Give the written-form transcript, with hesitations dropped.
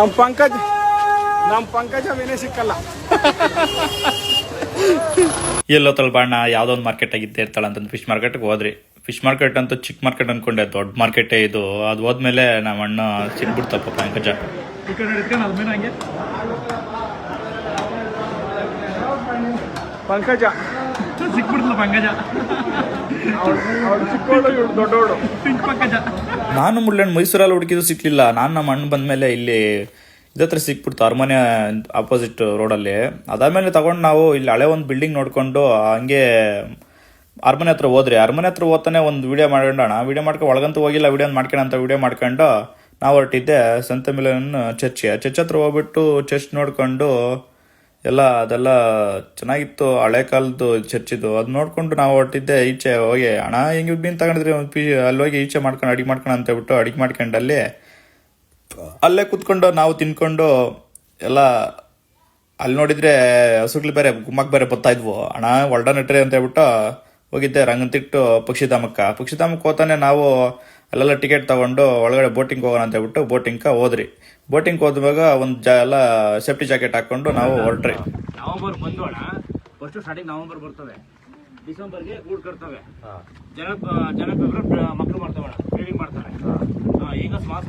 ನಮ್ ಪಂಕಜ ವಿನೇ ಸಿಕ್ಕಲ್ಲ. ಎಲ್ಲೋತಲ್ ಬಾಣ ಯಾವ್ದೋ ಒಂದು ಮಾರ್ಕೆಟ್ ಆಗಿದ್ದೇ ಇರ್ತಾಳ ಅಂತ ಫಿಶ್ ಮಾರ್ಕೆಟ್ಗೆ ಹೋದ್ರಿ. ಫಿಶ್ ಮಾರ್ಕೆಟ್ ಅಂತೂ ಚಿಕ್ಕ ಮಾರ್ಕೆಟ್ ಅನ್ಕೊಂಡೆ, ದೊಡ್ಡ ಮಾರ್ಕೆಟೇ ಇದು. ಅದು ಹೋದ್ಮೇಲೆ ನಮ್ಮ ಅಣ್ಣ ಸಿಕ್ಬಿಡ್ತಪ್ಪ ಪಂಕಜ. ಪಂಕಜ ಸಿಕ್ಬಿಡ್ತಲ್ಲ ಪಂಕಜ. ದೊಡ್ಡೋಡು ಪಂಕಜ. ನಾನು ಮುಳ್ಳಣ್ಣ ಮೈಸೂರಲ್ಲಿ ಹುಡುಕಿದ್ರು ಸಿಕ್ಲಿಲ್ಲ. ನಾನು ನಮ್ಮ ಅಣ್ಣ ಬಂದ್ಮೇಲೆ ಇಲ್ಲಿ ಇದತ್ರ ಸಿಕ್ಬಿಡ್ತು, ಅರಮನೆ ಆಪೋಸಿಟ್ ರೋಡಲ್ಲಿ. ಅದಾದ್ಮೇಲೆ ತಗೊಂಡು ನಾವು ಇಲ್ಲಿ ಹಳೆ ಒಂದು ಬಿಲ್ಡಿಂಗ್ ನೋಡ್ಕೊಂಡು ಹಂಗೆ ಅರಮನೆ ಹತ್ರ ಹೋದ್ರಿ. ಅರಮನೆ ಹತ್ರ ಹೋಗ್ತಾನೆ ಒಂದು ವಿಡಿಯೋ ಮಾಡ್ಕೊಂಡೋಣ. ವಿಡಿಯೋ ಮಾಡ್ಕೊಂಡು ಒಳಗಂತೂ ಹೋಗಿಲ್ಲ, ವಿಡಿಯೋ ಮಾಡ್ಕೊಂಡು ಅಂತ ವಿಡಿಯೋ ಮಾಡ್ಕೊಂಡು ನಾವು ಹೊರಟಿದ್ದೆ ಸಂತ ಮಿಲನ್ ಚರ್ಚ್ ಹತ್ರ ಹೋಗ್ಬಿಟ್ಟು ಚರ್ಚ್ ನೋಡ್ಕೊಂಡು ಅದೆಲ್ಲ ಚೆನ್ನಾಗಿತ್ತು, ಹಳೆ ಕಾಲದ್ದು ಚರ್ಚಿದು. ಅದು ನೋಡ್ಕೊಂಡು ನಾವು ಹೊರಟಿದ್ದೆ ಈಚೆ ಹೋಗಿ. ಅಣ್ಣ ಹಿಂಗೆ ಮೀನು ತಗೊಂಡಿದ್ರಿ ಅಲ್ಲಿ ಹೋಗಿ ಈಚೆ ಮಾಡ್ಕೊಂಡು ಅಡಿಗೆ ಮಾಡ್ಕೊಂಡು ಅಂತ ಹೇಳ್ಬಿಟ್ಟು ಅಡಿಗೆ ಮಾಡ್ಕೊಂಡು ಅಲ್ಲೇ ಕುತ್ಕೊಂಡು ನಾವು ತಿನ್ಕೊಂಡು ಅಲ್ಲಿ ನೋಡಿದ್ರೆ ಹಸುಗಳು ಬೇರೆ ಗುಮ್ಮಕ್ಕೆ ಬೇರೆ ಬರ್ತಾ ಇದ್ವು. ಅಣ್ಣ ಹೊಲ್ಡ ನೆಟ್ರಿ ಅಂತ ಹೇಳ್ಬಿಟ್ಟು ಹೋಗಿದ್ದೆ ರಂಗನತಿಟ್ಟು ಪಕ್ಷಿಧಾಮಕ್ಕೆ ಹೋಗ್ತಾನೆ ನಾವು ಅಲ್ಲೆಲ್ಲ ಟಿಕೆಟ್ ತಗೊಂಡು ಒಳಗಡೆ ಬೋಟಿಂಗ್ ಹೋಗೋಣ ಅಂತ ಹೇಳ್ಬಿಟ್ಟು ಬೋಟಿಂಗ್ಗೆ ಹೋದ್ರಿ. ಬೋಟಿಂಗ್ ಹೋದ್ವಾಗ ಎಲ್ಲ ಸೇಫ್ಟಿ ಜಾಕೆಟ್ ಹಾಕೊಂಡು ನಾವು ಹೊರಟ್ರಿ. ನವೆಂಬರ್ ಬಂದು ಅಣ್ಣ ಫಸ್ಟ್ ಸ್ಟಾರ್ಟಿಂಗ್ ನವೆಂಬರ್ ಬರ್ತವೆ, ಡಿಸೆಂಬರ್ಗೆ ಗೂಡ್ ಕಟ್ತವೆ, ಜನ ಮಕ್ಕಳು ಮಾಡ್ತವೆ, ಟ್ರೇಡಿಂಗ್ ಮಾಡ್ತಾರೆ. ಈಗ ಸ್ಮಾಲ್